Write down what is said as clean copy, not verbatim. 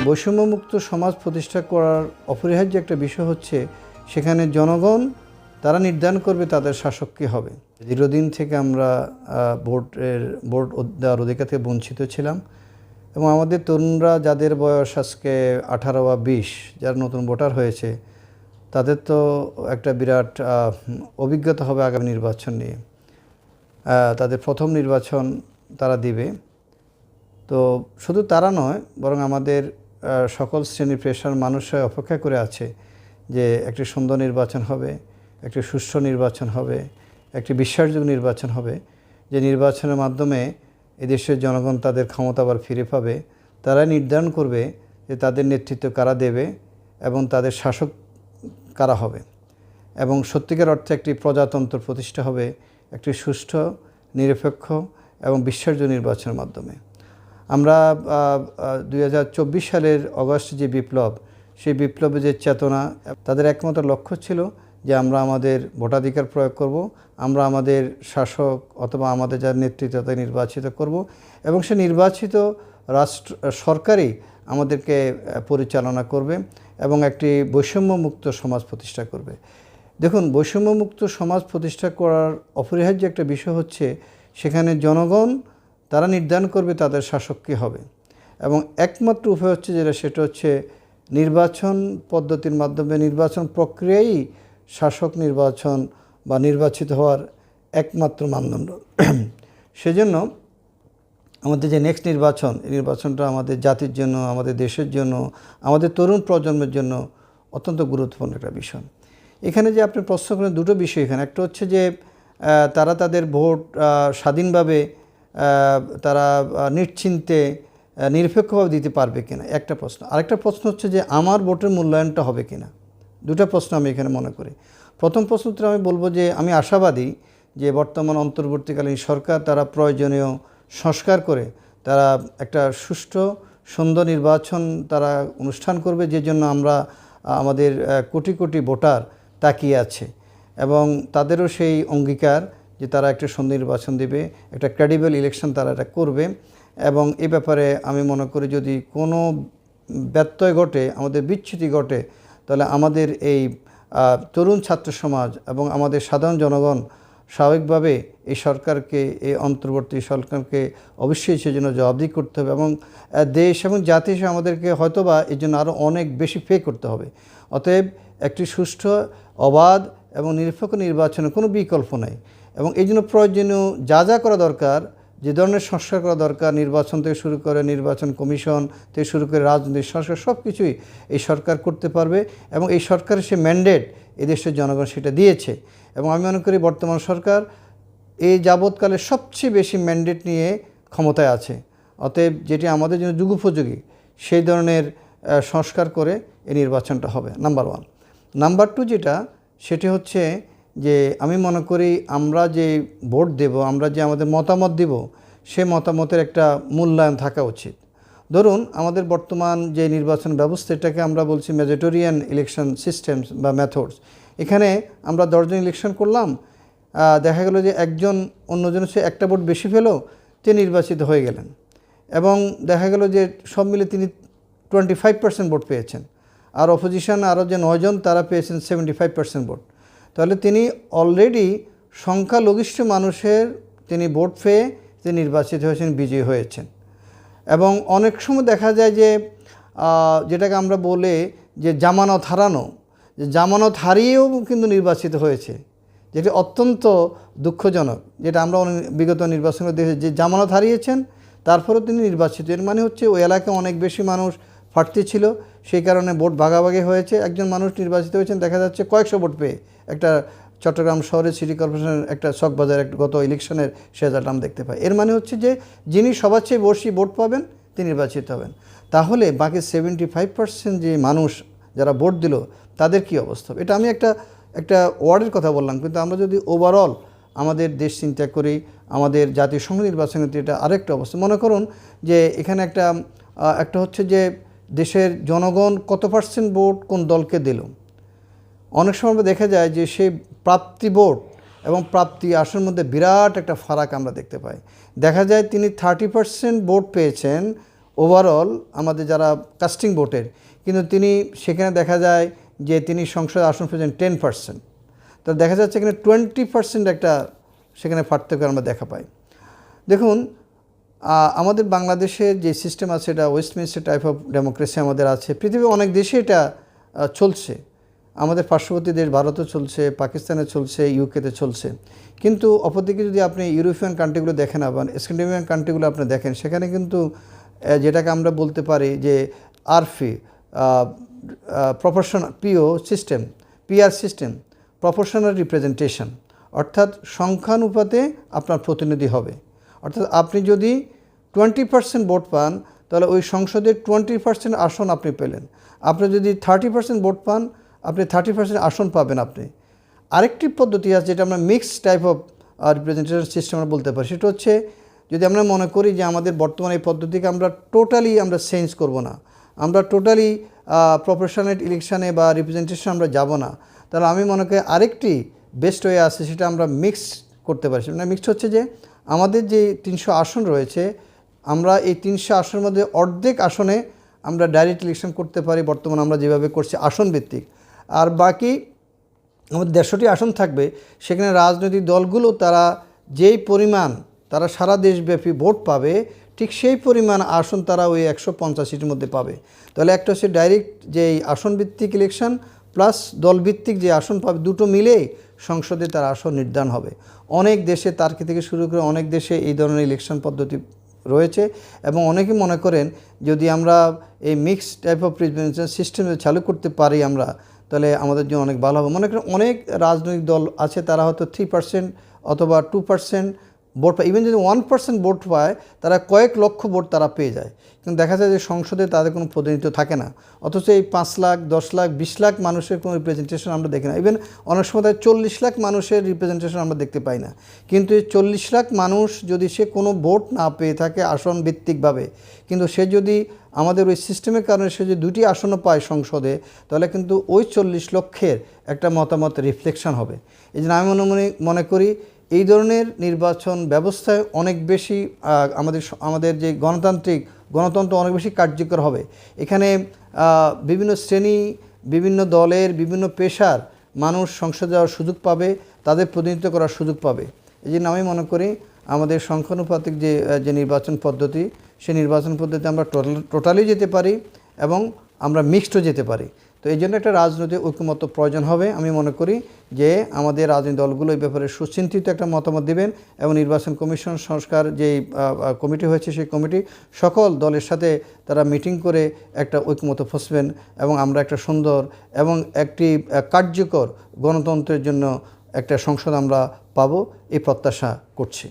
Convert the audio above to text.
বৈষম্যমুক্ত সমাজ প্রতিষ্ঠা করার অপরিহার্য একটা বিষয় হচ্ছে সেখানে জনগণ তারা নির্ধারণ করবে তাদের শাসক কী হবে। দীর্ঘদিন থেকে আমরা ভোট দেওয়ার অধিকার থেকে বঞ্চিত ছিলাম এবং আমাদের তরুণরা যাদের বয়স আজকে 18 বা 20 যারা নতুন ভোটার হয়েছে তাদের তো একটা বিরাট অভিজ্ঞতা হবে আগামী নির্বাচন নিয়ে। তাদের প্রথম নির্বাচন তারা দিবে। তো শুধু তারা নয়, বরং আমাদের সকল শ্রেণী পেশার মানুষরা অপেক্ষা করে আছে যে একটি সুন্দর নির্বাচন হবে, একটি সুষ্ঠু নির্বাচন হবে, একটি বিশ্বাসযোগ্য নির্বাচন হবে, যে নির্বাচনের মাধ্যমে এদেশের জনগণ তাদের ক্ষমতা আবার ফিরে পাবে। তারা নির্ধারণ করবে যে তাদের নেতৃত্ব কারা দেবে এবং তাদের শাসক কারা হবে, এবং সত্যিকার অর্থে একটি প্রজাতন্ত্র প্রতিষ্ঠা হবে একটি সুষ্ঠু, নিরপেক্ষ এবং বিশ্বাসযোগ্য নির্বাচনের মাধ্যমে। আমরা 2024 সালের অগাস্ট যে বিপ্লব, সেই বিপ্লবে যে চেতনা, তাদের একমাত্র লক্ষ্য ছিল যে আমরা আমাদের ভোটাধিকার প্রয়োগ করব, আমরা আমাদের শাসক অথবা আমাদের যার নেতৃত্ব তাকে নির্বাচিত করব এবং সে নির্বাচিত সরকারই আমাদেরকে পরিচালনা করবে এবং একটি বৈষম্যমুক্ত সমাজ প্রতিষ্ঠা করবে। দেখুন, বৈষম্যমুক্ত সমাজ প্রতিষ্ঠা করার অপরিহার্য একটা বিষয় হচ্ছে সেখানে জনগণ তারা নির্ধারণ করবে তাদের শাসক কী হবে এবং একমাত্র উপায় হচ্ছে সেটা হচ্ছে নির্বাচন পদ্ধতির মাধ্যমে। নির্বাচন প্রক্রিয়াই শাসক নির্বাচন বা নির্বাচিত হওয়ার একমাত্র মানদণ্ড। সেজন্য আমাদের যে নেক্সট নির্বাচন, এই নির্বাচনটা আমাদের জাতির জন্য, আমাদের দেশের জন্য, আমাদের তরুণ প্রজন্মের জন্য অত্যন্ত গুরুত্বপূর্ণ একটা বিষয়। এখানে যে আপনি প্রশ্ন করেন দুটো বিষয় এখানে, একটা হচ্ছে যে তারা তাদের ভোট স্বাধীনভাবে তারা নিশ্চিন্তে নিরপেক্ষভাবে দিতে পারবে কিনা, একটা প্রশ্ন। আরেকটা প্রশ্ন হচ্ছে যে আমার ভোটের মূল্যায়নটা হবে কিনা। দুটো প্রশ্ন আমি এখানে মনে করি। প্রথম প্রশ্নটা আমি বলবো যে আমি আশাবাদী যে বর্তমান অন্তর্বর্তীকালীন সরকার তারা প্রয়োজনীয় সংস্কার করে তারা একটা সুষ্ঠু সুন্দর নির্বাচন তারা অনুষ্ঠান করবে, যে জন্য আমরা আমাদের কোটি কোটি ভোটার তাকিয়ে আছে এবং তাদেরও সেই অঙ্গীকার যে তারা একটা সুন্দর নির্বাচন দেবে, একটা ক্রেডিবল ইলেকশন তারা এটা করবে। এবং এ ব্যাপারে আমি মনে করি যদি কোনো ব্যত্যয় ঘটে, আমাদের বিচ্যুতি ঘটে, তাহলে আমাদের এই তরুণ ছাত্র সমাজ এবং আমাদের সাধারণ জনগণ স্বাভাবিকভাবে এই সরকারকে, এই অন্তর্বর্তী সরকারকে অবশ্যই সেজন্য জবাবদিহি করতে হবে এবং দেশ এবং জাতি হিসেবে আমাদেরকে হয়তোবা এই জন্য আরও অনেক বেশি পে করতে হবে। অতএব একটি সুষ্ঠু, অবাধ এবং নিরপেক্ষ নির্বাচনের কোনো বিকল্প নেই এবং এই জন্য প্রয়োজনীয় যা যা করা দরকার, যে ধরনের সংস্কার করা দরকার, নির্বাচন থেকে শুরু করে নির্বাচন কমিশন থেকে শুরু করে রাজনৈতিক সংস্কার, সব কিছুই এই সরকার করতে পারবে এবং এই সরকারের সে ম্যান্ডেট এদেশের জনগণ সেটা দিয়েছে। এবং আমি মনে করি বর্তমান সরকার এই যাবৎকালে সবচেয়ে বেশি ম্যান্ডেট নিয়ে ক্ষমতায় আছে। অতএব যেটি আমাদের জন্য যুগোপযোগী সেই ধরনের সংস্কার করে এই নির্বাচনটা হবে, নাম্বার 1। নাম্বার 2 যেটা, সেটি হচ্ছে যে আমি মনে করি আমরা যে ভোট দেব, আমরা যে আমাদের মতামত দেব, সে মতামতের একটা মূল্যায়ন থাকা উচিত। ধরুন আমাদের বর্তমান যে নির্বাচন ব্যবস্থা, এটাকে আমরা বলছি মেজরিটেরিয়ান ইলেকশন সিস্টেমস বা মেথডস। এখানে আমরা 10 জন ইলেকশন করলাম, দেখা গেল যে একজন অন্যজনের চেয়ে একটা ভোট বেশি পেল, তিনি নির্বাচিত হয়ে গেলেন এবং দেখা গেল যে সব মিলে তিনি 25% ভোট পেয়েছেন, আর অপোজিশন আরও যে 9 জন তারা পেয়েছেন 75% ভোট। তাহলে তিনি অলরেডি সংখ্যালঘিষ্ঠ মানুষের তিনি ভোট পেয়ে তিনি নির্বাচিত হয়েছেন, বিজয়ী হয়েছেন। এবং অনেক সময় দেখা যায় যে যেটাকে আমরা বলে যে জামানত হারানো, যে জামানত হারিয়েও কিন্তু নির্বাচিত হয়েছে, যেটি অত্যন্ত দুঃখজনক। যেটা আমরা বিগত নির্বাচনে দেখেছি যে জামানত হারিয়েছেন তারপরেও তিনি নির্বাচিত। এর মানে হচ্ছে ওই এলাকায় অনেক বেশি মানুষ প্রার্থী ছিল, সেই কারণে ভোট ভাগাভাগি হয়েছে। একজন মানুষ নির্বাচিত হয়েছেন দেখা যাচ্ছে কয়েকশো ভোট পেয়ে। একটা চট্টগ্রাম শহরের সিটি কর্পোরেশনের একটা চকবাজার গত ইলেকশনের সে রেজাল্ট আমরা দেখতে পাই। এর মানে হচ্ছে যে যিনি সবার চেয়ে বেশি ভোট পাবেন তিনি নির্বাচিত হবেন। তাহলে বাকি 75% যে মানুষ যারা ভোট দিল তাদের কি অবস্থা? এটা আমি একটা ওয়ার্ডের কথা বললাম, কিন্তু আমরা যদি ওভারঅল আমাদের দেশ চিন্তা করি, আমাদের জাতীয় সংসদ নির্বাচনের এটা আরেকটা অবস্থা। মনে করুন যে এখানে একটা হচ্ছে যে দেশের জনগণ কত পার্সেন্ট ভোট কোন দলকে দিল। অনেক সময় দেখা যায় যে সেই প্রাপ্তি ভোট এবং প্রাপ্তি আসনের মধ্যে বিরাট একটা ফারাক আমরা দেখতে পাই। দেখা যায় তিনি 30% ভোট পেয়েছেন ওভারঅল আমাদের যারা কাস্টিং ভোটের, কিন্তু তিনি সেখানে দেখা যায় যে তিনি সংসদে আসন পেয়েছেন 10%। তো দেখা যাচ্ছে এখানে 20% একটা সেখানে পার্থক্য আমরা দেখা পাই। দেখুন, আমাদের বাংলাদেশের যে সিস্টেম আছে এটা ওয়েস্টমিনিস্টার টাইপ অফ ডেমোক্রেসি আমাদের আছে। পৃথিবীর অনেক দেশে এটা চলছে। আমাদের পার্শ্ববর্তী দেশ ভারতও চলছে, পাকিস্তানে চলছে, ইউকেতে চলছে। কিন্তু অপরদিকে যদি আপনি ইউরোপিয়ান কান্ট্রিগুলো দেখেন, আবার স্ক্যান্ডিনেভিয়ান কান্ট্রিগুলো আপনি দেখেন, সেখানে কিন্তু যেটাকে আমরা বলতে পারি যে Arfi proportional PR system, proportional representation, অর্থাৎ সংখ্যানুপাতে আপনার প্রতিনিধি হবে। অর্থাৎ আপনি যদি 20% ভোট পান তাহলে ওই সংসদে 20% আসন আপনি পেলেন। আপনি যদি 30% ভোট পান আপনি 30% আসন পাবেন আপনি। আরেকটি পদ্ধতি আছে যেটা আমরা mix type of representation system আমরা বলতে পারি। সেটা হচ্ছে যদি আমরা মনে করি যে আমাদের বর্তমানে এই পদ্ধতিকে আমরা টোটালি চেঞ্জ করব না, আমরা টোটালি প্রপোর্শনাল ইলেকশানে বা রিপ্রেজেন্টেশন আমরা যাব না, তাহলে আমি মনে করি আরেকটি বেস্ট ওয়ে আছে, সেটা আমরা মিক্স করতে পারি। সেটা মিক্সড হচ্ছে যে আমাদের যে 300 আসন রয়েছে, আমরা এই 300 আসনের মধ্যে অর্ধেক আসনে আমরা ডাইরেক্ট ইলেকশন করতে পারি, বর্তমানে আমরা যেভাবে করছি আসন ভিত্তিক। আর বাকি আমাদের 150টি আসন থাকবে, সেখানে রাজনৈতিক দলগুলো তারা যেই পরিমাণ তারা সারা দেশব্যাপী ভোট পাবে, ঠিক সেই পরিমাণ আসন তারা ওই 185টির মধ্যে পাবে। তাহলে একটা হচ্ছে ডাইরেক্ট যেই আসন ভিত্তিক ইলেকশন প্লাস দলভিত্তিক যে আসন পাবে, দুটো মিলেই সংসদে তার আসন নির্ধারণ হবে। অনেক দেশে, টার্কি থেকে শুরু করে অনেক দেশে এই ধরনের ইলেকশন পদ্ধতি রয়েছে এবং অনেকে মনে করেন যদি আমরা এই mix type of representation system চালু করতে পারি আমরা, তাহলে আমাদের জন্য অনেক ভালো হবে। মনে করেন অনেক রাজনৈতিক দল আছে, তারা হয়তো 3% অথবা 2% ভোট পায়। ইভেন যদি 1% ভোট পায়, তারা কয়েক লক্ষ ভোট তারা পেয়ে যায়, কিন্তু দেখা যায় যে সংসদে তাদের কোনো প্রতিনিধিত্ব থাকে না। অথচ এই 5 লাখ, 10 লাখ, 20 লাখ মানুষের কোনো রিপ্রেজেন্টেশন আমরা দেখি না। ইভেন অনেক সময় 40 লাখ মানুষের রিপ্রেজেন্টেশন আমরা দেখতে পাই না। কিন্তু এই 40 লাখ মানুষ যদি সে কোনো ভোট না পেয়ে থাকে আসন ভিত্তিকভাবে, কিন্তু সে যদি আমাদের ওই সিস্টেমের কারণে সে যদি 2টি আসনও পায় সংসদে, তাহলে কিন্তু ওই 40 লক্ষের একটা মতামত রিফ্লেকশন হবে। এই জন্য আমি মনে করি এই ধরনের নির্বাচন ব্যবস্থায় অনেক বেশি আমাদের যে গণতন্ত্র অনেক বেশি কার্যকর হবে। এখানে বিভিন্ন শ্রেণী, বিভিন্ন দলের, বিভিন্ন পেশার মানুষ সংসদে যাওয়ার সুযোগ পাবে, তাদের প্রতিনিধিত্ব করার সুযোগ পাবে। এই জন্য আমি মনে করি আমাদের সংখ্যানুপাতিক যে নির্বাচন পদ্ধতি, সেই নির্বাচন পদ্ধতি আমরা টোটালি যেতে পারি এবং আমরা মিক্সডও যেতে পারি। তো এই জন্য একটা রাজনৈতিক ঐক্যমত্য প্রয়োজন হবে। আমি মনে করি যে আমাদের রাজনৈতিক দলগুলো এই ব্যাপারে সুচিন্তিত একটা মতামত দেবেন এবং নির্বাচন কমিশন সংস্কার যে কমিটি হয়েছে, সেই কমিটি সকল দলের সাথে তারা মিটিং করে একটা ঐক্যমত্য পৌঁছবেন এবং আমরা একটা সুন্দর এবং একটি কার্যকর গণতন্ত্রের জন্য একটা সংসদ আমরা পাবো, এই প্রত্যাশা করছি।